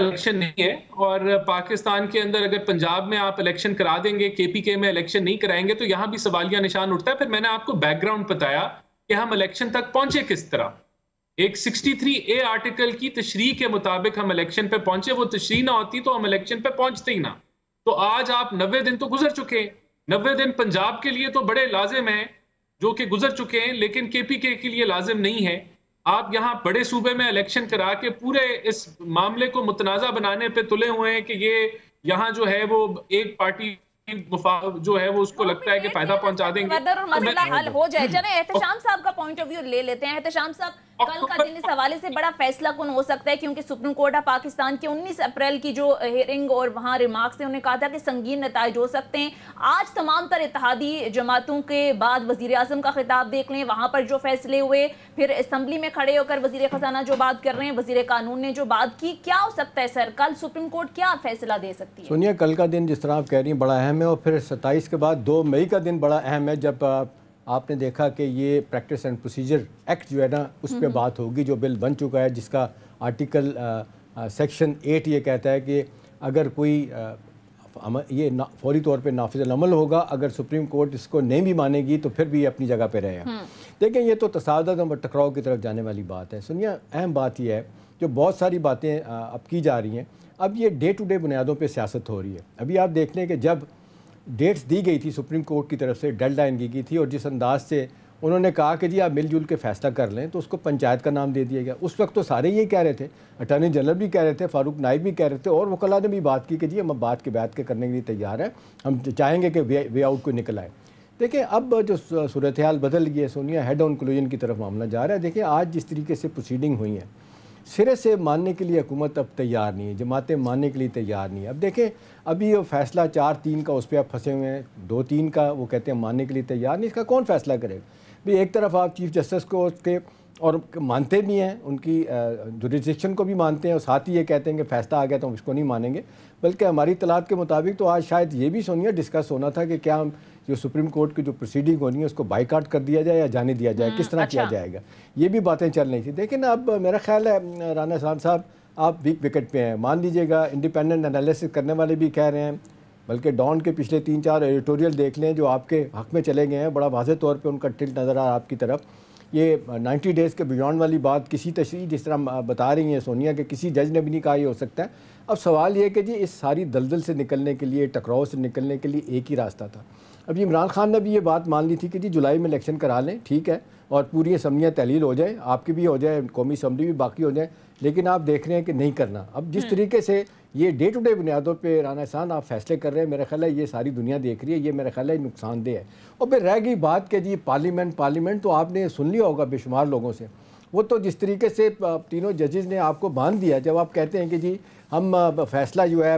Election نہیں ہے، اور پاکستان کے اندر اگر پنجاب میں آپ الیکشن کرا دیں گے، کے پی کے میں الیکشن نہیں کرائیں گے، تو یہاں بھی سوالیہ نشان اٹھتا ہے۔ پھر میں نے آپ کو بیک گراؤنڈ بتایا کہ ہم الیکشن تک پہنچے کس طرح۔ ایک 63A آرٹیکل کی تشریح کے مطابق ہم الیکشن پہ پہنچے، وہ تشریح نہ ہوتی تو ہم الیکشن پہ پہنچتے ہی نہ۔ تو آج آپ 90 دن تو گزر چکے، 90 دن پنجاب کے لیے تو بڑے لازم ہیں جو کہ گزر چکے ہیں، لیکن کے پی کے لیے لازم نہیں ہے۔ آپ یہاں بڑے صوبے میں الیکشن کرا کے پورے اس معاملے کو متنازع بنانے پہ تلے ہوئے ہیں کہ یہ یہاں جو ہے وہ ایک پارٹی جو ہے وہ اس کو لگتا ہے کہ فائدہ پہنچا دیں گے، مسئلہ حل ہو جائے۔ چلیں احتشام صاحب کا پوائنٹ آف ویو لے لیتے ہیں۔ احتشام صاحب، کل کا دن اس حوالے سے بڑا فیصلہ کن ہو سکتا ہے، کیونکہ سپریم کورٹ آف پاکستان کی 19 اپریل کی جو ہیئرنگ اور وہاں ریمارکس تھے، انہوں نے کہا تھا کہ سنگین نتائج ہو سکتے ہیں۔ آج تمام تر اتحادی جماعتوں کے بعد وزیر اعظم کا خطاب دیکھ لیں، وہاں پر جو فیصلے ہوئے، پھر اسمبلی میں کھڑے ہو کر وزیر خزانہ جو بات کر رہے ہیں، وزیر قانون نے جو بات کی، کیا ہو سکتا ہے سر؟ کل سپریم کورٹ کیا فیصلہ دے سکتی ہے؟ سونیا، کل کا دن جس طرح آپ کہہ رہی ہیں بڑا اہم ہے، اور پھر 27 کے بعد 2 مئی کا دن بڑا اہم ہے، جب آپ نے دیکھا کہ یہ پریکٹس اینڈ پروسیجر ایکٹ جو ہے نا اس پہ بات ہوگی، جو بل بن چکا ہے، جس کا آرٹیکل سیکشن 8 یہ کہتا ہے کہ اگر کوئی یہ فوری طور پہ نافذ العمل ہوگا، اگر سپریم کورٹ اس کو نہیں بھی مانے گی تو پھر بھی اپنی جگہ پہ رہے گا۔ دیکھیں، یہ تو تصادم اور ٹکراؤ کی طرف جانے والی بات ہے۔ سنیا، اہم بات یہ ہے جو بہت ساری باتیں اب کی جا رہی ہیں، اب یہ ڈے ٹو ڈے بنیادوں پہ سیاست ہو رہی ہے۔ ابھی آپ دیکھ لیں کہ جب ڈیٹس دی گئی تھی سپریم کورٹ کی طرف سے، ڈیڈ لائن کی گئی تھی، اور جس انداز سے انہوں نے کہا کہ جی آپ مل جل کے فیصلہ کر لیں، تو اس کو پنچایت کا نام دے دیا گیا۔ اس وقت تو سارے یہ کہہ رہے تھے، اٹارنی جنرل بھی کہہ رہے تھے، فاروق نائب بھی کہہ رہے تھے، اور وکلاء نے بھی بات کی کہ جی ہم بات کے بیعت کے کرنے کے لیے تیار ہیں، ہم چاہیں گے کہ وے آؤٹ کو نکل آئے۔ دیکھیں، اب جو صورتحال بدل گئی ہے سونیا، ہیڈ آن کنکلوژن کی طرف معاملہ جا رہا ہے۔ دیکھیں، آج جس طریقے سے پروسیڈنگ ہوئی ہیں، سرے سے ماننے کے لیے حکومت اب تیار نہیں ہے، جماعتیں ماننے کے لیے تیار نہیں ہیں۔ اب دیکھیں، ابھی وہ فیصلہ 4-3 کا اس پہ آپ پھنسے ہوئے ہیں، 2-3 کا وہ کہتے ہیں ماننے کے لیے تیار نہیں۔ اس کا کون فیصلہ کرے گا؟ بھی ایک طرف آپ چیف جسٹس کو اس کے اور مانتے بھی ہیں، ان کی جوریسڈکشن کو بھی مانتے ہیں، اور ساتھ ہی یہ کہتے ہیں کہ فیصلہ آ گیا تو ہم اس کو نہیں مانیں گے۔ بلکہ ہماری اطلاعات کے مطابق تو آج شاید یہ بھی سونیا ڈسکس ہونا تھا کہ کیا ہم جو سپریم کورٹ کی جو پروسیڈنگ ہونی ہے اس کو بائیکاٹ کر دیا جائے یا جانے دیا جائے، کس طرح کیا جائے گا، یہ بھی باتیں چل رہی تھیں۔ دیکھیں، اب میرا خیال ہے رانا احسان صاحب آپ ویک وکٹ پہ ہیں، مان لیجیے گا، انڈیپینڈنٹ انالیسس کرنے والے بھی کہہ رہے ہیں، بلکہ ڈان کے پچھلے 3-4 ایڈیٹوریل دیکھ لیں جو آپ کے حق میں چلے گئے ہیں، بڑا واضح طور پہ ان کا ٹلٹ نظر آ آپ کی طرف۔ یہ 90 ڈیز کے بیونڈ والی بات کسی تشریح جس طرح بتا رہی ہیں سونیا کہ کسی جج نے بھی نہیں کہا یہ ہو سکتا ہے۔ اب سوال یہ ہے کہ جی اس ساری دلدل سے نکلنے کے لیے، ٹکراؤ سے نکلنے کے لیے ایک ہی راستہ تھا۔ ابھی عمران خان نے بھی یہ بات مان لی تھی کہ جی جولائی میں الیکشن کرا لیں، ٹھیک ہے، اور پوری اسمبلیاں تحلیل ہو جائیں، آپ کی بھی ہو جائے، قومی اسمبلی بھی باقی ہو جائیں، لیکن آپ دیکھ رہے ہیں کہ نہیں کرنا۔ اب جس طریقے سے یہ ڈے ٹو ڈے بنیادوں پہ رانا احسان آپ فیصلے کر رہے ہیں، میرا خیال ہے یہ ساری دنیا دیکھ رہی ہے، یہ میرا خیال ہے نقصان دہ ہے۔ اور پھر رہ گئی بات کہ جی پارلیمنٹ تو آپ نے سن لیا ہوگا بے شمار لوگوں سے، وہ تو جس طریقے سے تینوں ججز نے آپ کو باندھ دیا، جب آپ کہتے ہیں کہ جی ہم فیصلہ جو ہے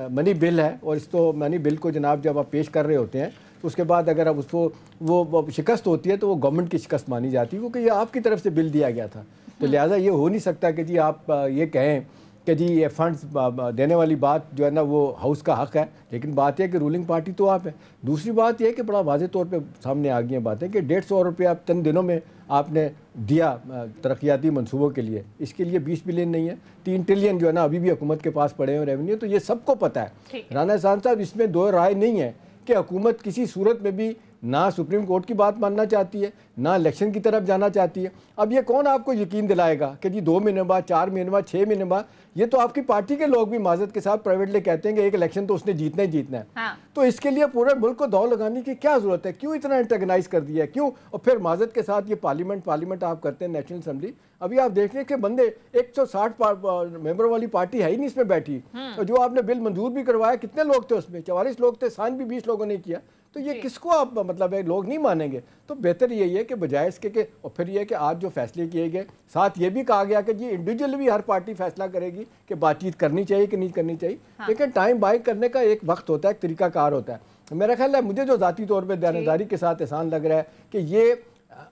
منی بل ہے، اور اس تو منی بل کو جناب جب آپ پیش کر رہے ہوتے ہیں تو اس کے بعد اگر اب اس کو وہ شکست ہوتی ہے تو وہ گورنمنٹ کی شکست مانی جاتی ہے، کیونکہ یہ آپ کی طرف سے بل دیا گیا تھا۔ تو لہٰذا یہ ہو نہیں سکتا کہ جی آپ یہ کہیں کہ جی یہ فنڈز دینے والی بات جو ہے نا وہ ہاؤس کا حق ہے، لیکن بات یہ ہے کہ رولنگ پارٹی تو آپ ہے۔ دوسری بات یہ ہے کہ بڑا واضح طور پہ سامنے آ گئی ہیں باتیں کہ 150 روپیہ آپ چند دنوں میں آپ نے دیا ترقیاتی منصوبوں کے لیے، اس کے لیے 20 بلین نہیں ہے، 3 ٹریلین جو ہے نا ابھی بھی حکومت کے پاس پڑے ہیں ریونیو، تو یہ سب کو پتہ ہے۔ رانا احسان صاحب، اس میں دو رائے نہیں ہے کہ حکومت کسی صورت میں بھی نہ سپریم کورٹ کی بات ماننا چاہتی ہے، نہ الیکشن کی طرف جانا چاہتی ہے۔ اب یہ کون آپ کو یقین دلائے گا کہ جی 2 مہینے بعد، 4 مہینے بعد، 6 مہینے بعد؟ یہ تو آپ کی پارٹی کے لوگ بھی معذرت کے ساتھ پرائیویٹلی کہتے ہیں کہ ایک الیکشن تو اس نے جیتنا ہی جیتنا ہے۔ تو اس کے لیے پورے ملک کو دوڑ لگانے کی کیا ضرورت ہے؟ کیوں اتنا انٹرگنائز کر دیا ہے؟ کیوں؟ اور پھر معذرت کے ساتھ یہ پارلیمنٹ آپ کرتے ہیں، نیشنل اسمبلی، ابھی آپ دیکھ لیں کہ بندے 160 ممبر والی پارٹی ہے ہی نہیں اس میں بیٹھی، اور جو آپ نے بل منظور بھی کروایا کتنے لوگ تھے اس میں؟ 44 لوگ تھے، سائن بھی 20 لوگوں نے کیا۔ تو یہ کس کو آپ مطلب ہے لوگ نہیں مانیں گے؟ تو بہتر یہی ہے کہ بجائے اس کے کہ، اور پھر یہ ہے کہ آج جو فیصلے کیے گئے، ساتھ یہ بھی کہا گیا کہ جی انڈیویجول بھی ہر پارٹی فیصلہ کرے گی کہ بات چیت کرنی چاہیے کہ نہیں کرنی چاہیے، لیکن ٹائم بائی کرنے کا ایک وقت ہوتا ہے، ایک طریقہ کار ہوتا ہے۔ میرا خیال ہے، مجھے جو ذاتی طور پہ دیانتداری کے ساتھ احسان لگ رہا ہے کہ یہ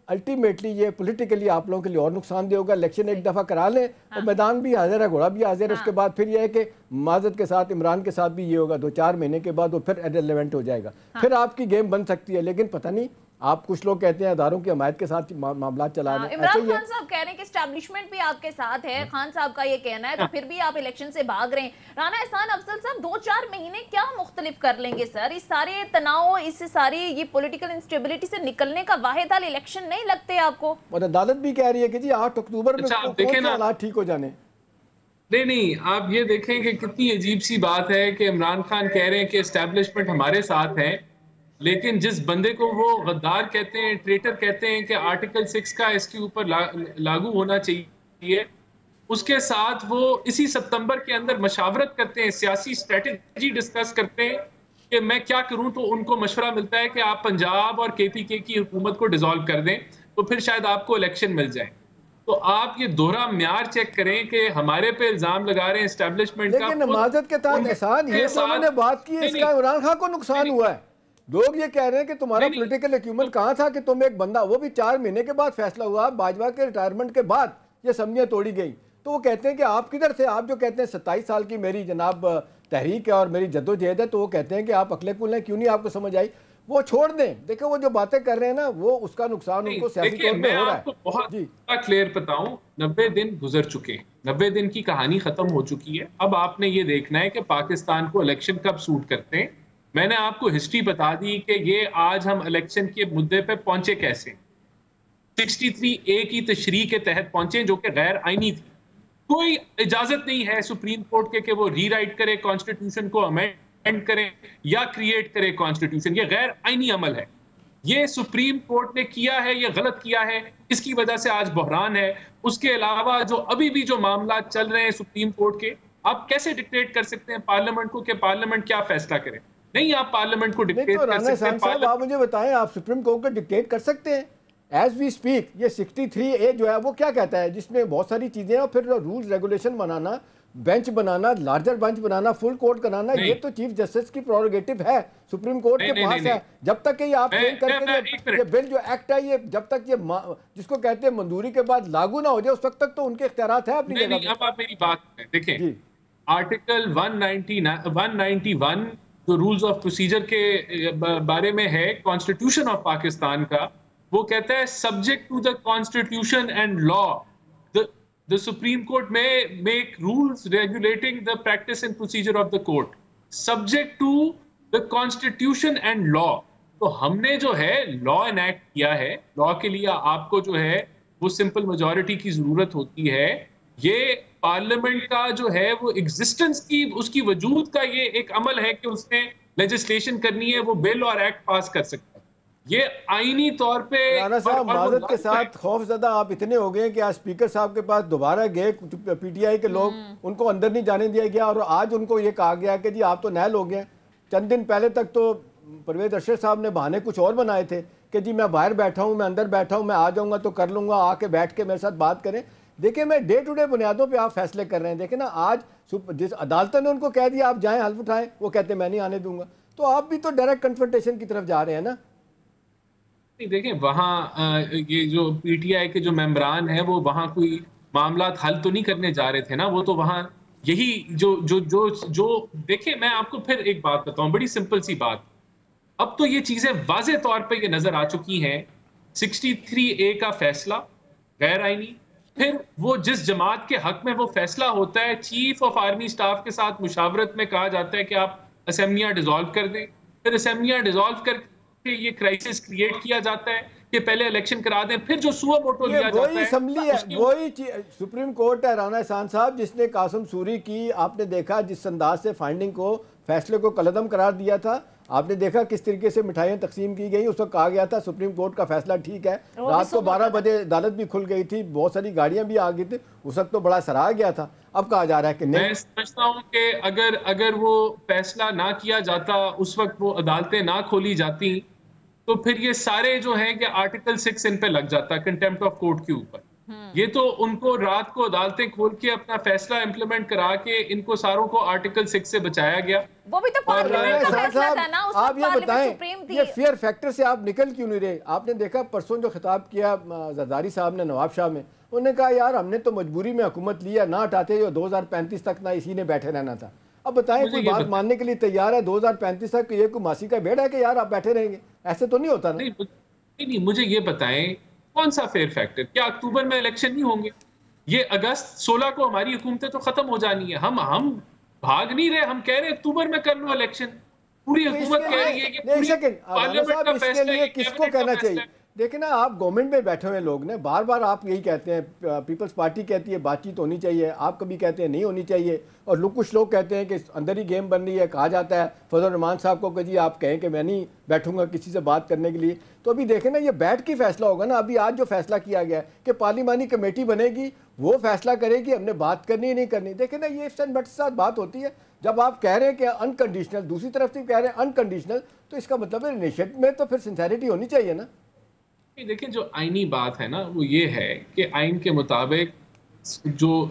الٹیمیٹلی یہ پولیٹیکلی آپ لوگوں کے لیے اور نقصان دہ ہوگا۔ الیکشن ایک دفعہ کرا لیں اور میدان بھی حاضر ہے، گھوڑا بھی حاضر ہے، اس کے بعد پھر یہ ہے کہ معذرت کے ساتھ عمران کے ساتھ بھی یہ ہوگا، 2-4 مہینے کے بعد وہ پھر ایڈلیونٹ ہو جائے گا، پھر آپ کی گیم بن سکتی ہے، لیکن پتہ نہیں آپ کچھ لوگ کہتے ہیں اداروں کی حمایت کے ساتھ معاملات چلا رہے ہیں. عمران خان صاحب کہہ رہے ہیں کہ اسٹیبلشمنٹ بھی آپ کے ساتھ ہے, خان صاحب کا یہ کہنا ہے, تو پھر بھی آپ الیکشن سے بھاگ رہے ہیں. رانا احسان افضل صاحب 2-4 مہینے کیا مختلف کر لیں گے سر؟ اس سارے تناؤ, اس ساری یہ پولیٹیکل انسٹیبلٹی سے نکلنے کا واحد حل الیکشن نہیں لگتے آپ کو؟ اور عدالت بھی کہہ رہی ہے کہ جی 8 اکتوبر میں کون سے حالات ٹھیک ہو جانے. نہیں, آپ یہ دیکھیں کہ کتنی عجیب سی بات ہے کہ عمران خان کہہ رہے ہیں کہ اسٹیبلشمنٹ ہمارے ساتھ ہے, لیکن جس بندے کو وہ غدار کہتے ہیں, ٹریٹر کہتے ہیں کہ آرٹیکل 6 کا اس کے اوپر لاگو ہونا چاہیے, اس کے ساتھ وہ اسی ستمبر کے اندر مشاورت کرتے ہیں, سیاسی اسٹریٹجی ڈسکس کرتے ہیں کہ میں کیا کروں, تو ان کو مشورہ ملتا ہے کہ آپ پنجاب اور KPK کی حکومت کو ڈیزالو کر دیں تو پھر شاید آپ کو الیکشن مل جائے. تو آپ یہ دوہرا معیار چیک کریں کہ ہمارے پہ الزام لگا رہے ہیں اسٹیبلشمنٹ کا. لیکن نمازت کے تحت احسان یہ جو انہوں نے بات کی ہے اس کا عمران خان کو نقصان ہوا ہے. لوگ یہ کہہ رہے ہیں کہ تمہارا پولیٹیکل ایکیومنٹ کہاں تھا کہ تم ایک بندہ, وہ بھی 4 مہینے کے بعد فیصلہ ہوا, باجوہ کے ریٹائرمنٹ کے بعد یہ اسمبلیاں توڑی گئی. تو وہ کہتے ہیں کہ آپ کدھر سے, آپ جو کہتے ہیں 27 سال کی میری جناب تحریک ہے اور میری جدوجہد ہے, تو وہ کہتے ہیں کہ آپ عقل کل ہیں, کیوں نہیں آپ کو سمجھ آئی؟ وہ چھوڑ دیں. دیکھیں وہ جو باتیں کر رہے ہیں نا, وہ اس کا نقصان ان کو سیاسی طور پہ ہو رہا ہے. میں آپ کو بہت کلیئر بتاؤں, 90 دن گزر چکے, 90 دن کی کہانی ختم ہو چکی ہے. اب آپ نے یہ دیکھنا ہے کہ پاکستان کو الیکشن کب سوٹ کرتے ہیں. میں نے آپ کو ہسٹری بتا دی کہ یہ آج ہم الیکشن کے مدے پہ پہنچے کیسے. 63A کی تشریح کے تحت پہنچے جو کہ غیر آئینی تھی. کوئی اجازت نہیں ہے سپریم کورٹ کے کہ وہ ری رائٹ کرے کانسٹیٹیوشن کو, امینڈ کرے یا کریٹ کرے کانسٹیٹیوشن. یہ غیر آئینی عمل ہے. یہ سپریم کورٹ نے کیا ہے, یہ غلط کیا ہے, اس کی وجہ سے آج بحران ہے. اس کے علاوہ جو ابھی بھی جو معاملات چل رہے ہیں سپریم کورٹ کے, آپ کیسے ڈکٹیٹ کر سکتے ہیں پارلیمنٹ کو کہ پارلیمنٹ کیا فیصلہ کرے؟ نہیں, آپ پارلیمنٹ کو ڈکٹیٹ کر سکتے ہیں. صاحب آپ مجھے بتائیں, آپ سپریم کورٹ کو ڈکٹیٹ کر سکتے ہیں ایز وی اسپیک. یہ 63A جو ہے وہ کیا کہتا ہے, جس میں بہت ساری چیزیں ہیں, اور پھر رولز ریگولیشن بنانا, بینچ بنانا, لارجر بینچ بنانا, فل کورٹ کرانا, یہ تو چیف جسٹس کی پروگیٹو ہے, سپریم کورٹ کے پاس ہے. جب تک کہ یہ آپ کلیم کر کے یہ بل جو ایکٹ ہے, یہ جب تک یہ جس کو کہتے ہیں منظوری کے بعد لاگو نہ ہو جائے, اس وقت تک تو ان کے اختیارات ہیں اپنی جگہ. اب آپ میری بات کریں, دیکھیں آرٹیکل 191 جو رولز آف پروسیجر کے بارے میں ہے کانسٹیٹیوشن آف پاکستان کا, وہ کہتا ہے subject to the constitution and law the Supreme Court may make rules regulating the practice and procedure of the court subject to the constitution and law. تو ہم نے جو ہے لا انیکٹ کیا ہے, لا کے لیے آپ کو جو ہے وہ سمپل میجورٹی کی ضرورت ہوتی ہے. یہ پارلیمنٹ کا جو ہے وہ ایگزسٹنس کی, اس کی وجود کا یہ ایک عمل ہے کہ اس نے لیجسلیشن کرنی ہے, وہ بل اور ایکٹ پاس کر سکتا ہے. یہ آئینی طور پہ رانا صاحب معذرت کے ساتھ خوف زدہ آپ اتنے ہو گئے کہ آج اسپیکر صاحب کے پاس دوبارہ گئے PTI کے لوگ, ان کو اندر نہیں جانے دیا گیا, اور آج ان کو یہ کہا گیا کہ جی آپ تو نہل ہو گئے. چند دن پہلے تک تو پرویز ارشد صاحب نے بہانے کچھ اور بنائے تھے کہ جی میں باہر بیٹھا ہوں, میں اندر بیٹھا ہوں, میں آ جاؤں گا تو کر لوں گا, آ کے بیٹھ کے میرے ساتھ بات کریں. دیکھیں میں ڈے ٹو ڈے بنیادوں پہ آپ فیصلے کر رہے ہیں. دیکھیں نا, آج جس عدالتوں نے ان کو کہہ دیا آپ جائیں حلف اٹھائیں, وہ کہتے ہیں میں نہیں آنے دوں گا. تو آپ بھی تو ڈائریکٹ کنفرنٹیشن کی طرف جا رہے ہیں نا. دیکھیں وہاں یہ جو PTI کے جو ممبران ہیں وہ وہاں کوئی معاملات حل تو نہیں کرنے جا رہے تھے نا, وہ تو وہاں یہی جو دیکھیں میں آپ کو پھر ایک بات بتاؤں, بڑی سمپل سی بات. اب تو یہ چیزیں واضح طور پہ یہ نظر آ چکی ہیں. 63A کا فیصلہ غیر آئینی, پھر وہ جس جماعت کے حق میں وہ فیصلہ ہوتا ہے, چیف آف آرمی سٹاف کے ساتھ مشاورت میں کہا جاتا ہے کہ آپ اسمبلیاں ڈیزالو کر دیں, پھر اسمبلیاں ڈیزالو کر یہ کرائسس کریٹ کیا جاتا ہے کہ پہلے الیکشن کرا دیں, پھر جو سوا موٹو لیا جاتا ہے. وہی اسمبلی ہے, وہی سپریم کورٹ ہے رانا احسان صاحب, جس نے قاسم سوری کی آپ نے دیکھا جس انداز سے فائنڈنگ کو, فیصلے کو کالعدم قرار دیا تھا. آپ نے دیکھا کس طریقے سے مٹھائیاں تقسیم کی گئی. اس وقت کہا گیا تھا سپریم کورٹ کا فیصلہ ٹھیک ہے. رات کو 12 بجے عدالت بھی کھل گئی تھی, بہت ساری گاڑیاں بھی آ گئی تھی, اس وقت تو بڑا سراہا گیا تھا. اب کہا جا رہا ہے کہ نہیں. میں سمجھتا ہوں کہ اگر وہ فیصلہ نہ کیا جاتا, اس وقت وہ عدالتیں نہ کھولی جاتی, تو پھر یہ سارے جو ہیں کہ آرٹیکل 6 ان پہ لگ جاتا کنٹیمپٹ آف کورٹ کے اوپر. یہ تو ان کو رات کو عدالتیں کھول کے اپنا فیصلہ امپلیمنٹ کرا کے ان کو ساروں کو آرٹیکل 6 سے بچایا گیا. وہ بھی تو پارلیمنٹ کا فیصلہ تھا نا, اس آپ وقت یہ بتائیں سپریم تھی. یہ فیئر فیکٹر سے آپ نکل کیوں نہیں رہے؟ آپ نے دیکھا پرسوں جو خطاب کیا زرداری صاحب نے نواب شاہ میں, انہوں نے کہا یار ہم نے تو مجبوری میں حکومت لیا, نہ ہٹاتے جو 2035 تک نہ اسی نے بیٹھے رہنا تھا. اب بتائیں کوئی بات ماننے کے لیے تیار ہے 2035 تک؟ یہ کوئی ماسی کا بیڑ ہے کہ یار آپ بیٹھے رہیں گے؟ ایسے تو نہیں ہوتا نا. نہیں مجھے یہ بتائیں کون سا فیئر فیکٹر؟ کیا اکتوبر میں الیکشن نہیں ہوں گے؟ یہ اگست 16 کو ہماری حکومتیں تو ختم ہو جانی ہے. ہم بھاگ نہیں رہے, ہم کہہ رہے ہیں اکتوبر میں کر لو الیکشن. پوری حکومت کہہ رہی ہے کہ ایک سیکنڈ پارلیمنٹ کا فیصلہ ہے, کس کو کہنا چاہیے؟ دیکھیں نا, آپ گورنمنٹ میں بیٹھے ہوئے لوگ نے, بار بار آپ یہی کہتے ہیں, پیپلز پارٹی کہتی ہے بات چیت ہونی چاہیے, آپ کبھی کہتے ہیں نہیں ہونی چاہیے, اور کچھ لوگ کہتے ہیں کہ اندر ہی گیم بن رہی ہے. کہا جاتا ہے فضل الرحمان صاحب کو کہ جی آپ کہیں کہ میں نہیں بیٹھوں گا کسی سے بات کرنے کے لیے. تو ابھی دیکھیں نا, یہ بیٹھ کے فیصلہ ہوگا نا. ابھی آج جو فیصلہ کیا گیا ہے کہ پارلیمانی کمیٹی بنے گی, وہ فیصلہ کرے گی ہم نے بات کرنی ہے نہیں کرنی. دیکھیں نا, یہ اس بٹ ساتھ بات ہوتی ہے. جب آپ کہہ رہے ہیں کہ انکنڈیشنل, دوسری طرف سے کہہ رہے ہیں انکنڈیشنل, تو اس کا مطلب ہے انیشیٹو میں تو پھر سنسیریٹی ہونی چاہیے نا. دیکھیں جو آئینی بات ہے نا وہ یہ ہے کہ آئین کے مطابق جو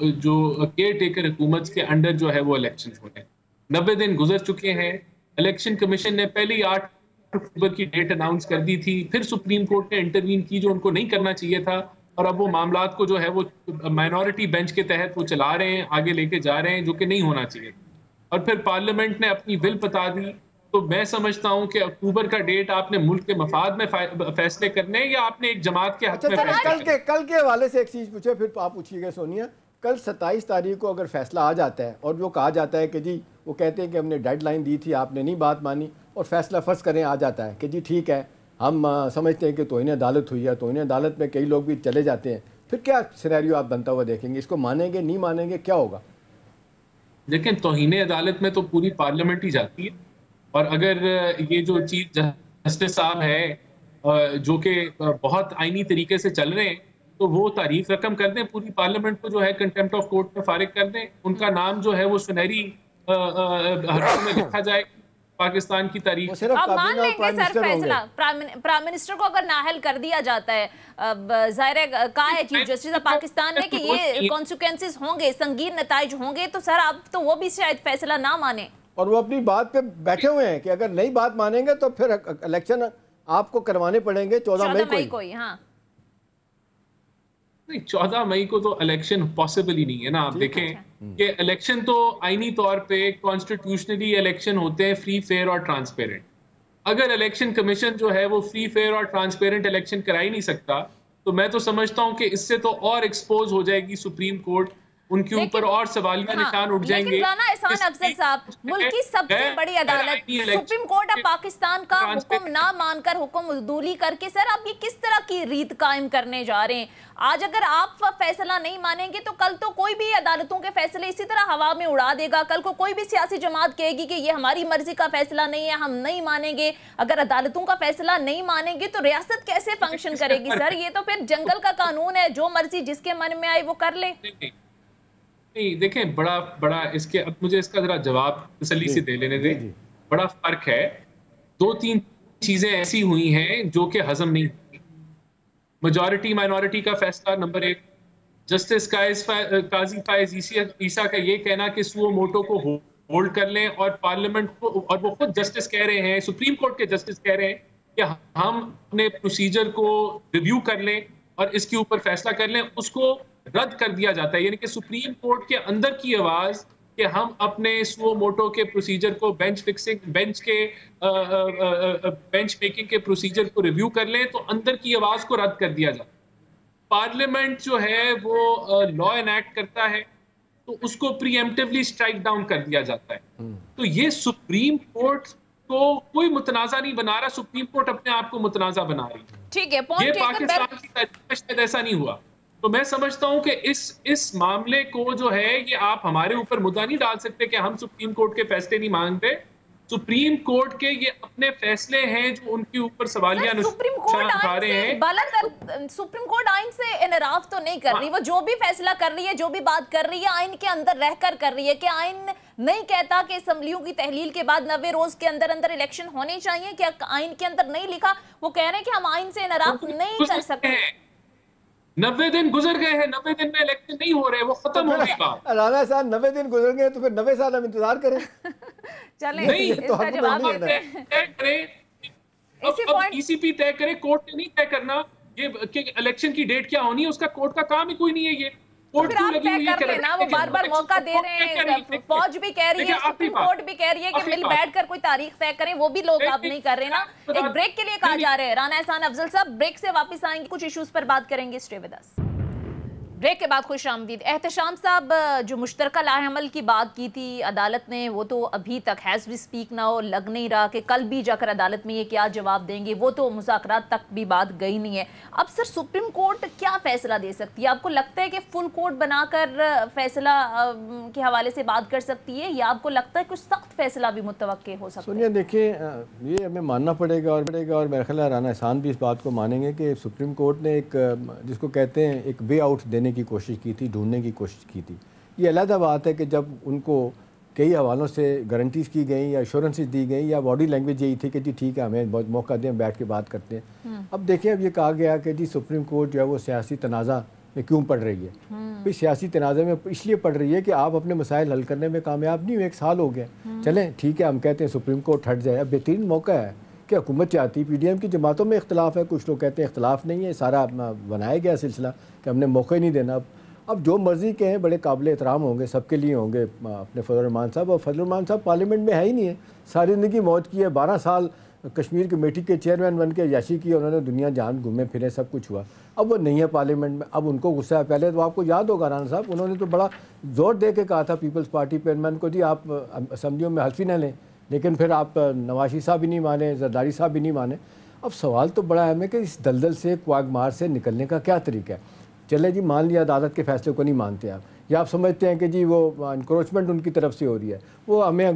کیئر ٹیکر حکومت کے انڈر جو ہے وہ الیکشن ہونے ہیں. 90 دن گزر چکے ہیں. الیکشن کمیشن نے پہلی 8 اکتوبر کی ڈیٹ اناؤنس کر دی تھی, پھر سپریم کورٹ نے انٹروین کی جو ان کو نہیں کرنا چاہیے تھا, اور اب وہ معاملات کو جو ہے وہ مائنورٹی بینچ کے تحت وہ چلا رہے ہیں, آگے لے کے جا رہے ہیں, جو کہ نہیں ہونا چاہیے. اور پھر پارلیمنٹ نے اپنی ول بتا دی. تو میں سمجھتا ہوں کہ اکتوبر کا ڈیٹ آپ نے ملک کے مفاد میں فیصلے کرنے یا آپ نے ایک جماعت کے حق میں فیصلے کرنے. کل کے حوالے سے ایک چیز پوچھے, پھر آپ پوچھیے گا سونیا. کل 27 تاریخ کو اگر فیصلہ آ جاتا ہے اور جو کہا جاتا ہے کہ جی وہ کہتے ہیں کہ ہم نے ڈیڈ لائن دی تھی, آپ نے نہیں بات مانی, اور فیصلہ فرض کریں آ جاتا ہے کہ جی ٹھیک ہے ہم سمجھتے ہیں کہ توہین عدالت ہوئی ہے, توہین عدالت میں کئی لوگ بھی چلے جاتے ہیں, پھر کیا سینیریو آپ بنتا ہوا دیکھیں گے؟ اس کو مانیں گے نہیں مانیں گے, کیا ہوگا؟ لیکن توہین عدالت میں تو پوری پارلیمنٹ ہی جاتی ہے, اور اگر یہ جو چیف جسٹس صاحب ہے جو کہ بہت آئینی طریقے سے چل رہے ہیں, تو وہ تعریف رقم کر دیں, پوری پارلیمنٹ کو جو ہے کنٹمپٹ آف کورٹ میں فارغ کر دیں, ان کا نام جو ہے وہ سنہری حرفوں میں لکھا جائے پاکستان کی تاریخ. آپ مان لیں گے سر فیصلہ پرائم منسٹر کو اگر نااہل کر دیا جاتا ہے, ظاہر ہے کہا ہے چیف جسٹس آف پاکستان نے کہ یہ کانسیکوینسز ہوں گے, سنگین نتائج ہوں گے, تو سر آپ تو وہ بھی شاید فیصلہ نہ مانیں, اور وہ اپنی بات پہ بیٹھے ہوئے ہیں کہ اگر نئی بات مانیں گے تو پھر الیکشن آپ کو کروانے پڑیں گے 14 مئی کو ہی. ہاں نہیں, 14 مئی کو تو الیکشن پاسبل ہی نہیں ہے نا. آپ دیکھیں کہ الیکشن تو آئینی طور پہ کانسٹیٹیوشنلی الیکشن ہوتے ہیں فری, فیئر اور ٹرانسپیرنٹ. اگر الیکشن کمیشن جو ہے وہ فری, فیئر اور ٹرانسپیرنٹ الیکشن کرا ہی نہیں سکتا, تو میں تو سمجھتا ہوں کہ اس سے تو اور ایکسپوز ہو جائے گی سپریم کورٹ, ان کے اوپر اور سوالیہ نشان اٹھ جائیں گے. لیکن رانا احسان افضل صاحب, ملک کی سب سے بڑی عدالت سپریم کورٹ آف پاکستان کا حکم نہ مان کر, حکم عدولی کر کے, سر آپ یہ کس طرح کی ریت قائم کرنے جا رہے ہیں؟ آج اگر آپ فیصلہ نہیں مانیں گے تو کل تو کوئی بھی عدالتوں کے فیصلے اسی طرح ہوا میں اڑا دے گا. کل کو کوئی بھی سیاسی جماعت کہے گی کہ یہ ہماری مرضی کا فیصلہ نہیں ہے, ہم نہیں مانیں گے. اگر عدالتوں کا فیصلہ نہیں مانیں گے تو ریاست کیسے فنکشن کرے گی سر؟ یہ تو پھر جنگل کا قانون ہے, جو مرضی جس کے من میں آئے وہ کر لے. نہیں دیکھیں, بڑا اس کے, اب مجھے اس کا ذرا جواب تسلی سے دے لینے دیں. بڑا فرق ہے, 2-3 چیزیں ایسی ہوئی ہیں جو کہ ہضم نہیں ہوئی. میجورٹی مائنورٹی کا فیصلہ نمبر 1, جسٹس قاضی فائز عیسیٰ کا یہ کہنا کہ سو موٹو کو ہولڈ کر لیں, اور پارلیمنٹ کو, اور وہ خود جسٹس کہہ رہے ہیں, سپریم کورٹ کے جسٹس کہہ رہے ہیں کہ ہم اپنے پروسیجر کو ریویو کر لیں اور اس کے اوپر فیصلہ کر لیں, اس کو رد کر دیا جاتا ہے. یعنی کہ سپریم کورٹ کے اندر کی آواز کہ ہم اپنے سو موٹو کے پروسیجر کو, بینچ میکنگ کے پروسیجر کو ریویو کر لیں, تو اندر کی آواز کو رد کر دیا جاتا ہے. پارلیمنٹ جو ہے وہ لا انیکٹ کرتا ہے, تو اس کو پری ایمپٹیولی اسٹرائک ڈاؤن کر دیا جاتا ہے. تو یہ سپریم کورٹ کو کوئی متنازع نہیں بنا رہا, سپریم کورٹ اپنے آپ کو متنازع بنا رہی ہے. ٹھیک ہے, یہ پاکستان کی تاریخ میں شاید ایسا نہیں ہوا. تو میں سمجھتا ہوں کہ اس معاملے کو جو ہے یہ آپ ہمارے اوپر مدعا نہیں ڈال سکتے کہ ہم سپریم کورٹ کے فیصلے نہیں مانتے. سپریم کورٹ کے یہ اپنے فیصلے ہیں جو ان کے اوپر سوالیہ نشان اٹھا رہے ہیں. سپریم کورٹ آئین سے انحراف تو نہیں کر رہی, وہ جو بھی فیصلہ کر رہی ہے, جو بھی بات کر رہی ہے, آئین کے اندر رہ کر رہی ہے. کہ آئین نہیں کہتا کہ اسمبلیوں کی تحلیل کے بعد 90 روز کے اندر الیکشن ہونے چاہیے؟ کیا آئین کے اندر نہیں لکھا؟ وہ کہہ رہے ہیں کہ ہم آئین سے انحراف نہیں کر سکتے. 90 دن گزر گئے ہیں, 90 دن میں الیکشن نہیں ہو رہے, وہ ختم ہو گئی بات. رانا صاحب 90 دن گزر گئے تو پھر 90 سال ہم انتظار کریں. چلیں اس کا جواب ای سی پی طے کرے, کورٹ نے نہیں طے کرنا یہ کہ الیکشن کی ڈیٹ کیا ہونی ہے. اس کا کورٹ کا کام ہی کوئی نہیں ہے. یہ تو پھر آپ طے کر لینا, وہ بار بار موقع دے رہے ہیں, فوج بھی کہہ رہی ہے, سپریم کورٹ بھی کہہ رہی ہے کہ مل بیٹھ کر کوئی تاریخ طے کریں, وہ بھی لوگ اب نہیں کر رہے نا. ایک بریک کے لیے کہا جا رہا ہے. رانا احسان افضل صاحب بریک سے واپس آئیں گے, کچھ ایشوز پر بات کریں گے, اسٹے ود اس. بریک کے بعد خوش آمدید. احتشام صاحب, جو مشترکہ لاہ عمل کی بات کی تھی عدالت نے, وہ تو ابھی تک ہیز وی سپیک نہ ہو لگ نہیں رہا کہ کل بھی جا کر عدالت میں یہ کیا جواب دیں گے, وہ تو مذاکرات تک بھی بات گئی نہیں ہے. اب سر سپریم کورٹ کیا فیصلہ دے سکتی ہے؟ آپ کو لگتا ہے کہ فل کورٹ بنا کر فیصلہ کے حوالے سے بات کر سکتی ہے, یا آپ کو لگتا ہے کچھ سخت فیصلہ بھی متوقع ہو سکتا ہے؟ سونیا دیکھیں, یہ ہمیں ماننا پڑے گا اور میرے خیال ہے رانا احسان بھی اس بات کو مانیں گے کہ سپریم کورٹ نے ایک جس کو کہتے ہیں ایک وے آؤٹ دینے کی کوشش کی تھی, ڈھونڈنے کی کوشش کی تھی. یہ علیحدہ بات ہے کہ جب ان کو کئی حوالوں سے گارنٹیز کی گئیں یا ایشورنسز دی گئیں یا باڈی لینگویج یہی تھی کہ جی ٹھیک ہے ہمیں بہت موقع دیں, بیٹھ کے بات کرتے ہیں. اب دیکھیں, اب یہ کہا گیا کہ جی سپریم کورٹ جو ہے وہ سیاسی تنازع میں کیوں پڑ رہی ہے. بھئی سیاسی تنازع میں اس لیے پڑ رہی ہے کہ آپ اپنے مسائل حل کرنے میں کامیاب نہیں ہوئے, 1 سال ہو گیا. چلیں ٹھیک ہے, ہم کہتے ہیں سپریم کورٹ ہٹ جائے. اب بہترین موقع ہے کہ حکومت چاہتی, پی ڈی ایم کی جماعتوں میں اختلاف ہے, کچھ لوگ کہتے ہیں اختلاف نہیں ہے, سارا بنایا گیا سلسلہ کہ ہم نے موقع ہی نہیں دینا. اب جو مرضی کے ہیں بڑے قابل احترام ہوں گے, سب کے لیے ہوں گے اپنے فضل الرحمان صاحب. اور فضل الرحمان صاحب پارلیمنٹ میں ہے ہی نہیں ہے, ساری زندگی موج کی ہے, 12 سال کشمیر کمیٹی کے چیئرمین بن کے عیاشی کی, انہوں نے دنیا جہان گھومے پھرے, سب کچھ ہوا. اب وہ نہیں ہے پارلیمنٹ میں. اب ان کو غصہ ہے. پہلے تو آپ کو یاد ہوگا رانا صاحب, انہوں نے تو بڑا زور دے کے کہا تھا پیپلز پارٹی چیئرمین کو, جی آپ اسمبلیوں میں حلف ہی نہ لیں, لیکن پھر آپ نواز شریف صاحب بھی نہیں مانے, زرداری صاحب بھی نہیں مانے. اب سوال تو بڑا اہم ہے کہ اس دلدل سے, کوگمار سے نکلنے کا کیا طریقہ ہے. چلے جی مان لیا عدالت کے فیصلے کو نہیں مانتے آپ, یا آپ سمجھتے ہیں کہ جی وہ انکروچمنٹ ان کی طرف سے ہو رہی ہے, وہ ہمیں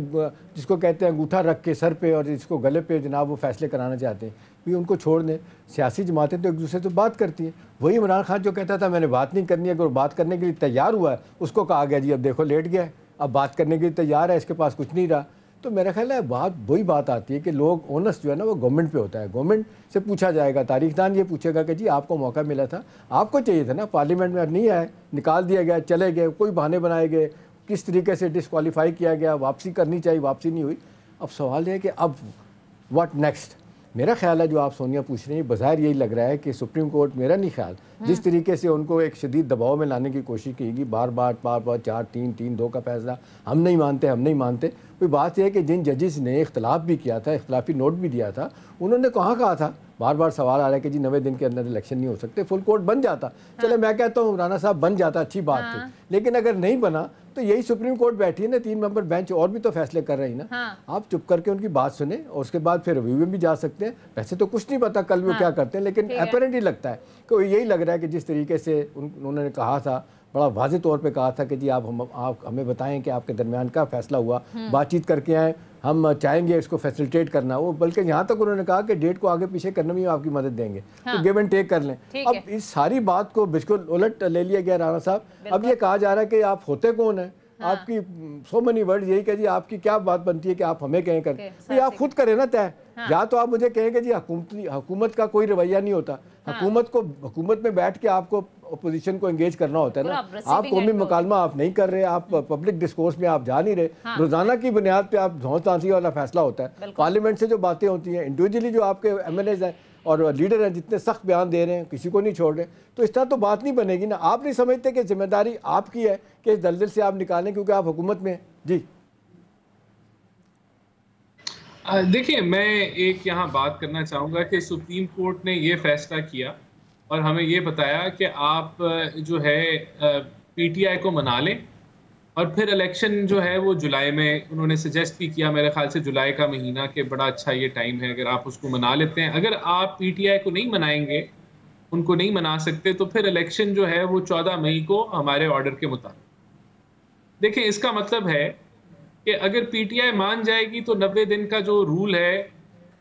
جس کو کہتے ہیں انگوٹھا رکھ کے سر پہ اور جس کو گلے پہ جناب وہ فیصلے کرانا چاہتے ہیں, بھی ان کو چھوڑ دیں. سیاسی جماعتیں تو ایک دوسرے سے بات کرتی ہیں. وہی عمران خان جو کہتا تھا میں نے بات نہیں کرنی ہے, اگر بات کرنے کے لیے تیار ہوا ہے اس کو کہا گیا جی اب دیکھو لیٹ گیا ہے, اب بات کرنے کے لیے تیار ہے, اس کے پاس کچھ نہیں رہا. تو میرا خیال ہے بات وہی بات آتی ہے کہ لوگ اونس جو ہے نا وہ گورنمنٹ پہ ہوتا ہے. گورنمنٹ سے پوچھا جائے گا, تاریخ دان یہ پوچھے گا کہ جی آپ کو موقع ملا تھا, آپ کو چاہیے تھا نا, پارلیمنٹ میں نہیں آئے, نکال دیا گیا, چلے گئے, کوئی بہانے بنائے گئے, کس طریقے سے ڈسکوالیفائی کیا گیا, واپسی کرنی چاہیے, واپسی نہیں ہوئی. اب سوال یہ ہے کہ اب واٹ نیکسٹ. میرا خیال ہے جو آپ سونیا پوچھ رہی ہیں, بظاہر یہی لگ رہا ہے کہ سپریم کورٹ, میرا نہیں خیال, جس طریقے سے ان کو ایک شدید دباؤ میں لانے کی کوشش کی گی, بار بار 4-3-3-2 کا فیصلہ, ہم نہیں مانتے. کوئی بات یہ ہے کہ جن ججز نے اختلاف بھی کیا تھا, اختلافی نوٹ بھی دیا تھا, انہوں نے کہا تھا, بار بار سوال آ رہا ہے کہ جی 90 دن کے اندر الیکشن نہیں ہو سکتے, فل کورٹ بن جاتا. چلے میں کہتا ہوں رانا صاحب بن جاتا, اچھی بات تھی, لیکن اگر نہیں بنا تو یہی سپریم کورٹ بیٹھی ہے نا, 3 ممبر بینچ اور بھی تو فیصلے کر رہی نا. آپ چپ کر کے ان کی بات سنیں اور اس کے بعد پھر ریویو میں بھی جا سکتے ہیں. ویسے تو کچھ نہیں پتا کل وہ کیا کرتے ہیں, لیکن اپیرنٹلی لگتا ہے کہ یہی لگ رہا ہے کہ جس طریقے سے انہوں نے کہا تھا, بڑا واضح طور پہ کہا تھا کہ جی آپ ہمیں بتائیں کہ آپ کے درمیان کیا فیصلہ ہوا, بات چیت کر کے آئیں, ہم چاہیں گے اس کو فیسیلیٹیٹ کرنا. وہ بلکہ یہاں تک انہوں نے کہا کہ ڈیٹ کو آگے پیچھے کرنے میں آپ کی مدد دیں گے, تو گیو اینڈ ٹیک کر لیں. اب اس ساری بات کو بالکل الٹ لے لیا گیا رانا صاحب. اب یہ کہا جا رہا ہے کہ آپ ہوتے کون ہیں, آپ کی سو مینی ورڈ یہی کہ جی آپ کی کیا بات بنتی ہے کہ آپ ہمیں کہیں کریں. آپ خود کریں نا طے, یا تو آپ مجھے کہیں کہ جی حکومت کا کوئی رویہ نہیں ہوتا, حکومت میں بیٹھ کے آپ کو اپوزیشن کو انگیج کرنا ہوتا ہے نا. آپ قومی مکالمہ آپ نہیں کر رہے, آپ پبلک ڈسکورس میں آپ جا نہیں رہے, روزانہ کی بنیاد پہ آپ دھونس تانسی والا فیصلہ ہوتا ہے. پارلیمنٹ سے جو باتیں ہوتی ہیں, انڈیویجولی جو آپ کے ایم ایل ایز ہیں اور لیڈر ہیں جتنے سخت بیان دے رہے ہیں, کسی کو نہیں چھوڑ رہے, تو اس طرح تو بات نہیں بنے گی نا. آپ نہیں سمجھتے کہ ذمہ داری آپ کی ہے کہ اس دلدل سے آپ نکالیں کیونکہ آپ حکومت میں ہیں. جی دیکھیں, میں ایک یہاں بات کرنا چاہوں گا کہ سپریم کورٹ نے یہ فیصلہ کیا اور ہمیں یہ بتایا کہ آپ جو ہے پی ٹی آئی کو منا لیں, اور پھر الیکشن جو ہے وہ جولائی میں, انہوں نے سجیسٹ بھی کیا میرے خیال سے جولائی کا مہینہ کہ بڑا اچھا یہ ٹائم ہے, اگر آپ اس کو منا لیتے ہیں. اگر آپ پی ٹی آئی کو نہیں منائیں گے, ان کو نہیں منا سکتے, تو پھر الیکشن جو ہے وہ 14 مئی کو ہمارے آرڈر کے مطابق. دیکھیں, اس کا مطلب ہے کہ اگر پی ٹی آئی مان جائے گی تو 90 دن کا جو رول ہے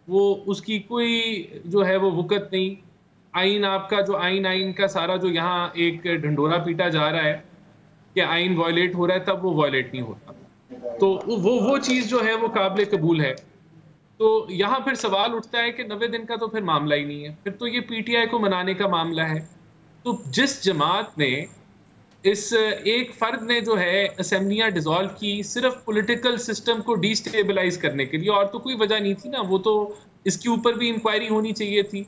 وہ اس کی کوئی جو ہے وہ وقت نہیں. آئین آپ کا جو آئین کا سارا جو یہاں ایک ڈھنڈورا پیٹا جا رہا ہے کہ آئین وائلیٹ ہو رہا ہے, تب وہ وائلیٹ نہیں ہوتا. تو وہ چیز جو ہے وہ قابل قبول ہے. تو یہاں پھر سوال اٹھتا ہے کہ 90 دن کا تو پھر معاملہ ہی نہیں ہے, پھر تو یہ پی ٹی آئی کو منانے کا معاملہ ہے. تو جس جماعت نے, اس ایک فرد نے جو ہے اسمبلیاں ڈیزالو کی صرف پولیٹیکل سسٹم کو ڈی سٹیبلائز کرنے کے لیے, اور تو کوئی وجہ نہیں تھی نا. وہ تو اس کے اوپر بھی انکوائری ہونی چاہیے تھی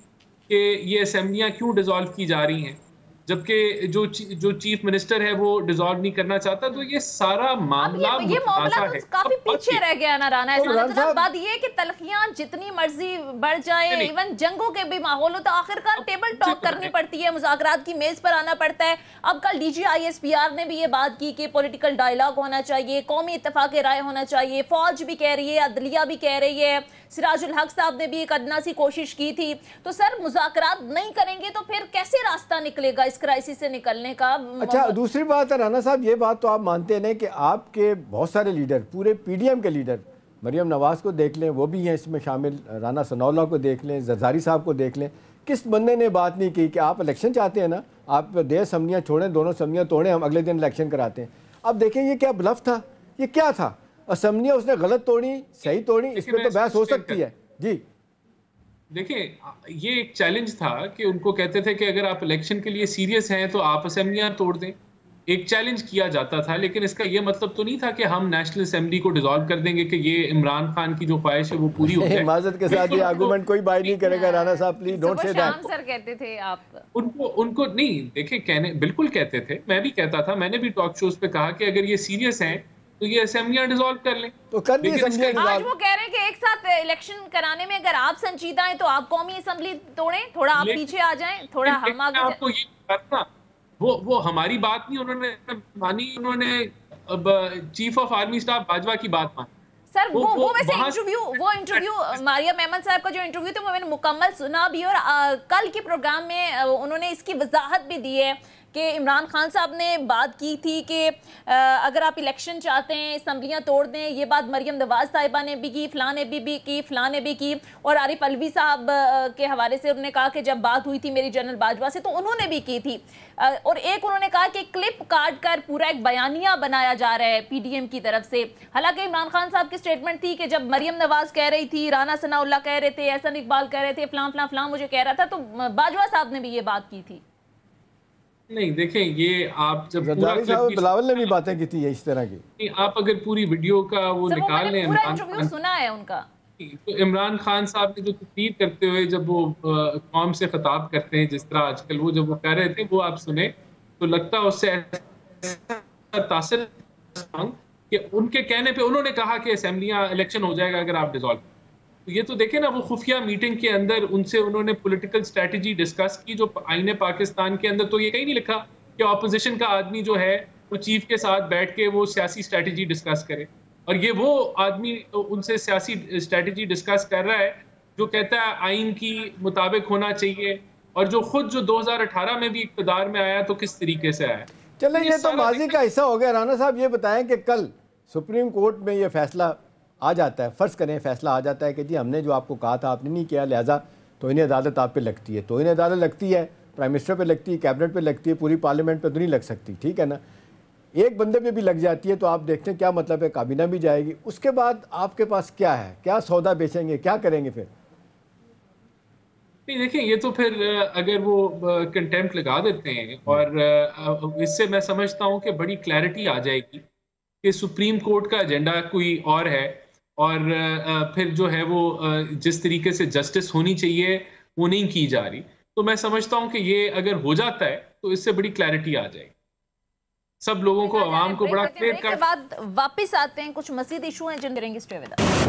کہ یہ اسمبلیاں کیوں ڈیزالو کی جا رہی ہیں. جبکہ جو چیف منسٹر ہے وہ ڈیزالو نہیں کرنا چاہتا. تو یہ سارا معاملہ یہ معاملہ کافی پیچھے رہ گیا نا رانا احسان. بات یہ ہے کہ تلخیاں جتنی مرضی بڑھ جائیں, ایون جنگوں کے بھی ماحول ہو تو آخرکار ٹیبل ٹاک کرنی پڑتی ہے, مذاکرات کی میز پر آنا پڑتا ہے. اب کل DGISPR نے بھی یہ بات کی کہ پولیٹیکل ڈائیلاگ ہونا چاہیے, قومی اتفاق رائے ہونا چاہیے. فوج بھی کہہ رہی ہے, عدلیہ بھی کہہ رہی ہے, سراج الحق صاحب نے بھی ایک ادنا سی کوشش کی تھی. تو سر مذاکرات نہیں کریں گے تو پھر کیسے راستہ نکلے گا اس کرائسس سے نکلنے کا؟ اچھا دوسری بات ہے رانا صاحب, یہ بات تو آپ مانتے ہیں کہ آپ کے بہت سارے لیڈر, پورے PDM کے لیڈر, مریم نواز کو دیکھ لیں وہ بھی ہیں اس میں شامل, رانا ثناء اللہ کو دیکھ لیں, زرداری صاحب کو دیکھ لیں, کس بندے نے بات نہیں کی کہ آپ الیکشن چاہتے ہیں نا, آپ 10 اسمبلیاں چھوڑیں, دونوں اسمبلیاں توڑیں, ہم اگلے دن الیکشن کراتے ہیں. اب دیکھیں یہ کیا بلف تھا, یہ کیا تھا؟ اسمبلیاں اس نے غلط توڑی, صحیح توڑی, اس پہ تو بحث ہو سکتی ہے. جی دیکھیں یہ ایک چیلنج تھا کہ ان کو کہتے تھے کہ اگر آپ الیکشن کے لیے سیریس ہیں تو آپ اسمبلیاں توڑ دیں. ایک چیلنج کیا جاتا تھا, لیکن اس کا یہ مطلب تو نہیں تھا کہ ہم نیشنل اسمبلی کو ڈیزالو کر دیں گے کہ یہ عمران خان کی جو خواہش ہے وہ پوری ہو جائے. معذرت کے ساتھ یہ آرگومنٹ کوئی بائی نہیں کرے گا رانا صاحب, پلیز ڈونٹ سے دیٹ. سر کہتے تھے آپ ان کو نہیں, دیکھیں بالکل کہتے تھے, میں بھی کہتا تھا, میں نے بھی ٹاک شوز پہ کہا کہ اگر یہ سیریس ہیں تو یہ اسمبلیاں ڈیزالو کر لیں. تو کر دی اسمبلیاں ڈیزالو. آج وہ کہہ رہے ہیں کہ ایک ساتھ الیکشن کرانے میں اگر آپ سنجیدہ ہیں تو آپ قومی اسمبلی توڑیں, تھوڑا آپ پیچھے آ جائیں, تھوڑا ہم آگے. آپ کو یہ کرنا, وہ ہماری بات نہیں انہوں نے مانی, انہوں نے chief of army staff Bajwa کی بات مانی. سر وہ ویسے انٹرویو مریم احمد صاحب کا جو انٹرویو تھا وہ میں نے مکمل سنا بھی, اور کل کے پروگرام میں انہوں نے اس کی وضاحت بھی دی ہے کہ عمران خان صاحب نے بات کی تھی کہ اگر آپ الیکشن چاہتے ہیں اسمبلیاں توڑ دیں. یہ بات مریم نواز صاحبہ نے بھی کی, فلاں نے بھی کی, فلاں نے بھی کی, اور عارف الوی صاحب کے حوالے سے انہوں نے کہا کہ جب بات ہوئی تھی میری جنرل باجوہ سے تو انہوں نے بھی کی تھی. اور ایک انہوں نے کہا کہ کلپ کاٹ کر پورا ایک بیانیہ بنایا جا رہا ہے PDM کی طرف سے. حالانکہ عمران خان صاحب کی سٹیٹمنٹ تھی کہ جب مریم نواز کہہ رہی تھی, رانا ثناء اللہ کہہ رہے تھے, احسن اقبال کہہ رہے تھے, فلاں فلاں فلاں مجھے کہہ رہا تھا, تو باجوہ صاحب نے بھی یہ بات کی تھی. نہیں دیکھیں, یہ آپ جب زرداری صاحب بلاول نے بھی باتیں کی تھی اس طرح کی, آپ اگر پوری ویڈیو کا وہ نکال لیں, پورا انٹرویو سنا ہے ان کا, تو عمران خان صاحب نے جو تقریر کرتے ہوئے جب وہ قوم سے خطاب کرتے ہیں جس طرح آج کل وہ جب وہ کہہ رہے تھے, وہ آپ سنیں تو لگتا ہے اس سے تاثر کہ ان کے کہنے پہ انہوں نے کہا کہ اسمبلیاں الیکشن ہو جائے گا اگر آپ ڈیزالو. یہ تو دیکھیں نا, وہ خفیہ میٹنگ کے اندر ان سے انہوں نے پولیٹیکل اسٹریٹجی ڈسکس کی, جو آئین پاکستان کے اندر تو یہ کہیں نہیں لکھا کہ اپوزیشن کا آدمی جو ہے وہ چیف کے ساتھ بیٹھ کے وہ سیاسی اسٹریٹجی ڈسکس کرے. اور یہ وہ آدمی ان سے سیاسی اسٹریٹجی ڈسکس کر رہا ہے جو کہتا ہے آئین کی مطابق ہونا چاہیے, اور جو خود جو 2018 میں بھی اقتدار میں آیا تو کس طریقے سے آیا. چلیں یہ تو ماضی کا حصہ ہو گیا. رانا صاحب یہ بتائیں کہ کل سپریم کورٹ میں یہ فیصلہ آ جاتا ہے, فرض کریں فیصلہ آ جاتا ہے کہ جی ہم نے جو آپ کو کہا تھا آپ نے نہیں کیا, لہٰذا توہین عدالت آپ پہ لگتی ہے. توہین عدالت لگتی ہے, پرائم منسٹر پہ لگتی ہے, کیبنٹ پہ لگتی ہے, پوری پارلیمنٹ پہ تو نہیں لگ سکتی, ٹھیک ہے نا. ایک بندے پہ بھی لگ جاتی ہے تو آپ دیکھتے ہیں کیا مطلب ہے, کابینہ بھی جائے گی. اس کے بعد آپ کے پاس کیا ہے, کیا سودا بیچیں گے, کیا کریں گے پھر؟ نہیں دیکھیں, یہ تو پھر اگر وہ کنٹیمپٹ لگا دیتے ہیں, اور اس سے میں سمجھتا ہوں کہ بڑی کلیئرٹی آ جائے گی کہ سپریم کورٹ کا ایجنڈا کوئی اور ہے, اور پھر جو ہے وہ جس طریقے سے جسٹس ہونی چاہیے وہ نہیں کی جا رہی. تو میں سمجھتا ہوں کہ یہ اگر ہو جاتا ہے تو اس سے بڑی کلیئرٹی آ جائے گی, سب لوگوں کو, عوام کو بڑا کلیئر کر. بعد واپس آتے ہیں, کچھ مزید ایشو ہیں جن کریں گے. Stay with us.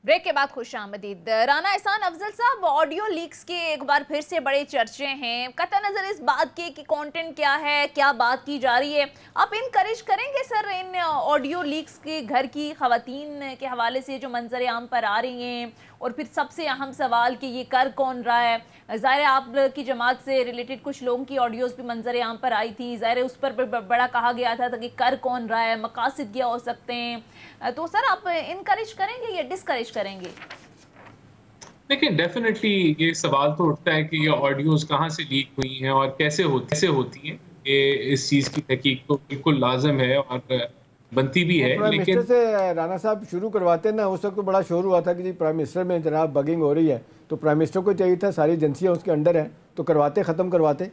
بریک کے بعد خوش آمدید. رانا احسان افضل صاحب, آڈیو لیکس کے ایک بار پھر سے بڑے چرچے ہیں, قطع نظر اس بات کے کہ کانٹینٹ کیا ہے, کیا بات کی جا رہی ہے. آپ انکریج کریں گے سر ان آڈیو لیکس کے گھر کی خواتین کے حوالے سے جو منظر عام پر آ رہی ہیں, اور پھر سب سے اہم سوال کہ یہ کر کون رہا ہے. ظاہر آپ کی جماعت سے ریلیٹڈ کچھ لوگوں کی آڈیوز بھی منظر عام پر آئی تھی, ظاہر اس پر بڑا کہا گیا تھا کہ کر کون رہا ہے, مقاصد کیا ہو سکتے ہیں. تو سر آپ انکریج کریں گے یا ڈسکریج کریں گے؟ دیکھیں ڈیفینیٹلی یہ سوال تو اٹھتا ہے کہ یہ آڈیوز کہاں سے لیک ہوئی ہیں اور کیسے ہوتی ہیں. یہ اس چیز کی تحقیق تو بالکل لازم ہے اور بنتی بھی ہے. پرائم منسٹر سے رانا صاحب شروع کرواتے نا, اس وقت تو بڑا شور ہوا تھا کہ جی پرائم منسٹر میں جناب بگنگ ہو رہی ہے, تو پرائم منسٹر کو چاہیے تھا, ساری ایجنسیاں اس کے انڈر ہیں, تو کرواتے, ختم کرواتے.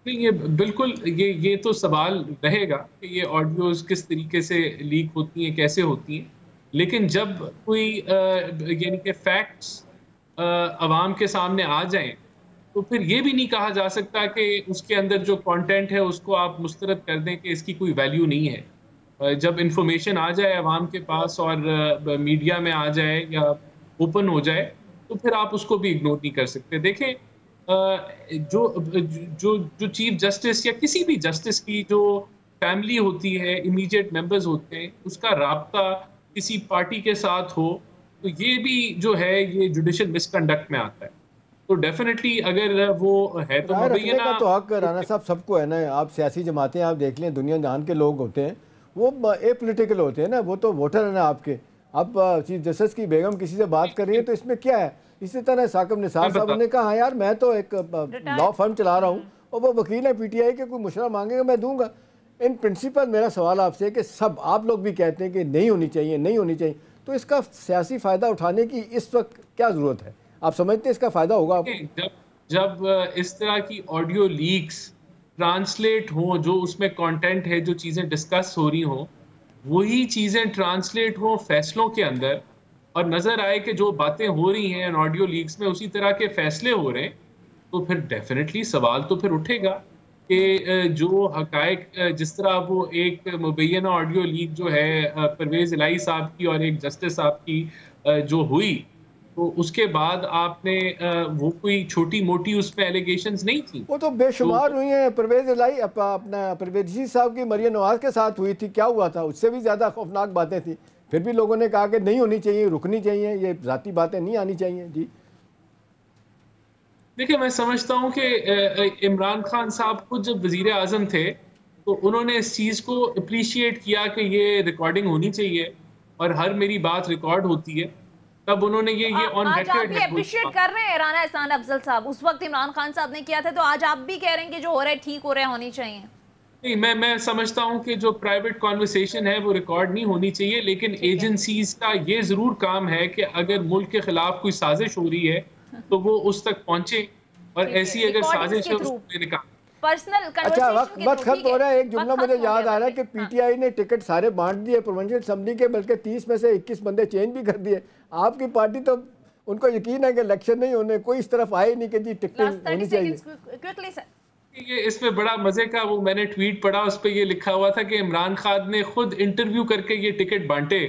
نہیں, یہ بالکل یہ تو سوال رہے گا کہ یہ آڈیوز کس طریقے سے لیک ہوتی ہیں, کیسے ہوتی ہیں. لیکن جب کوئی یعنی کہ فیکٹس عوام کے سامنے آ جائیں تو پھر یہ بھی نہیں کہا جا سکتا کہ اس کے اندر جو کانٹینٹ ہے اس کو آپ مسترد کر دیں کہ اس کی کوئی ویلیو نہیں ہے. جب انفارمیشن آ جائے عوام کے پاس اور میڈیا میں آ جائے یا اوپن ہو جائے تو پھر آپ اس کو بھی اگنور نہیں کر سکتے. دیکھیں جو چیف جسٹس یا کسی بھی جسٹس کی جو فیملی ہوتی ہے, امیڈیٹ ممبرز ہوتے ہیں, اس کا رابطہ کسی پارٹی کے ساتھ ہو تو یہ بھی جو ہے یہ جوڈیشل مس کنڈکٹ میں آتا ہے. تو ڈیفینیٹلی اگر وہ ہے تو رکھنے کا تو حق رانا صاحب سب کو ہے نا. آپ سیاسی جماعتیں آپ دیکھ لیں, دنیا جہان کے لوگ ہوتے ہیں وہ اے پولیٹیکل ہوتے ہیں نا, وہ تو ووٹر ہیں نا آپ کے. اب چیف جسٹس کی بیگم کسی سے بات کر رہی ہے تو اس میں کیا ہے؟ اسی طرح ثاقب نثار صاحب نے کہا ہاں یار میں تو ایک لا فرم چلا رہا ہوں اور وہ وکیل ہے پی ٹی آئی کے, کوئی مشورہ مانگے گا میں دوں گا. ان پرنسپل میرا سوال آپ سے کہ سب آپ لوگ بھی کہتے ہیں کہ نہیں ہونی چاہیے نہیں ہونی چاہیے, تو اس کا سیاسی فائدہ اٹھانے کی اس وقت کیا ضرورت ہے؟ آپ سمجھتے ہیں اس کا فائدہ ہوگا آپ کو؟ جب اس طرح کی آڈیو لیکس ٹرانسلیٹ ہوں, جو اس میں کانٹینٹ ہے, جو چیزیں ڈسکس ہو رہی ہوں, وہی چیزیں ٹرانسلیٹ ہوں فیصلوں کے اندر اور نظر آئے کہ جو باتیں ہو رہی ہیں آڈیو لیکس میں اسی طرح کے فیصلے ہو رہے ہیں, تو پھر ڈیفینیٹلی سوال تو پھر اٹھے گا کہ جو حقائق جس طرح وہ ایک مبینہ آڈیو لیک جو ہے پرویز الہی صاحب کی اور ایک جسٹس صاحب کی جو ہوئی, تو اس کے بعد آپ نے وہ کوئی چھوٹی موٹی اس میں ایلیگیشنز نہیں تھی, وہ تو بے شمار ہوئی ہیں. پرویز الہی اپنا پرویز صاحب کی مریم نواز کے ساتھ ہوئی تھی, کیا ہوا تھا؟ اس سے بھی زیادہ خوفناک باتیں تھیں, پھر بھی لوگوں نے کہا کہ نہیں ہونی چاہیے, رکنی چاہیے, یہ ذاتی باتیں نہیں آنی چاہیے. جی دیکھیں میں سمجھتا ہوں کہ عمران خان صاحب خود جب وزیر اعظم تھے تو انہوں نے اس چیز کو اپریشیٹ کیا کہ یہ ریکارڈنگ ہونی چاہیے اور ہر میری بات ریکارڈ ہوتی ہے, تب انہوں نے یہ آن آج آپ بھی ریکارڈ اپریشیٹ کر رہے ہیں رانا احسان افضل صاحب, اس وقت عمران خان صاحب نے کیا تھا تو آج آپ بھی کہہ رہے ہیں کہ جو ہو رہا ہے ٹھیک ہو رہا ہے, ہونی چاہیے. نہیں, میں سمجھتا ہوں کہ جو پرائیویٹ کانورسیشن ہے وہ ریکارڈ نہیں ہونی چاہیے, لیکن ایجنسیز کا یہ ضرور کام ہے کہ اگر ملک کے خلاف کوئی سازش ہو رہی ہے تو وہ اس تک پہنچے, اور ایسی اگر سازش ہے اس کو نکال. اچھا وقت ختم ہو رہا ہے. ایک جملہ مجھے یاد آ رہا ہے کہ پی ٹی آئی نے ٹکٹ سارے بانٹ دیے پروونشل اسمبلی کے, بلکہ 30 میں سے 21 بندے چینج بھی کر دیے. آپ کی پارٹی تو ان کو یقین ہے کہ الیکشن نہیں ہونے, کوئی اس طرف آئے نہیں کہ جی ٹکٹنگ ہونی چاہیے. یہ اس میں بڑا مزے کا وہ میں نے ٹویٹ پڑھا, اس پہ یہ لکھا ہوا تھا کہ عمران خان نے خود انٹرویو کر کے یہ ٹکٹ بانٹے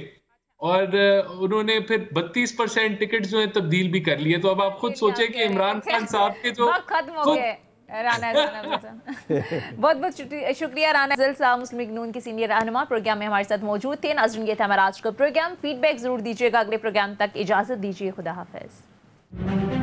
اور انہوں نے پھر 32% ٹکٹ جو ہیں تبدیل بھی کر لیے. تو اب آپ خود سوچیں کہ عمران خان صاحب کے جو ختم ہو گئے. رانا بہت بہت شکریہ رانا افضل صاحب, مسلم لیگ نون کے سینئر رہنما, پروگرام میں ہمارے ساتھ موجود تھے. ناظرین یہ تھا ہمارا آج کا پروگرام. فیڈ بیک ضرور دیجیے گا. اگلے پروگرام تک اجازت دیجیے. خدا حافظ.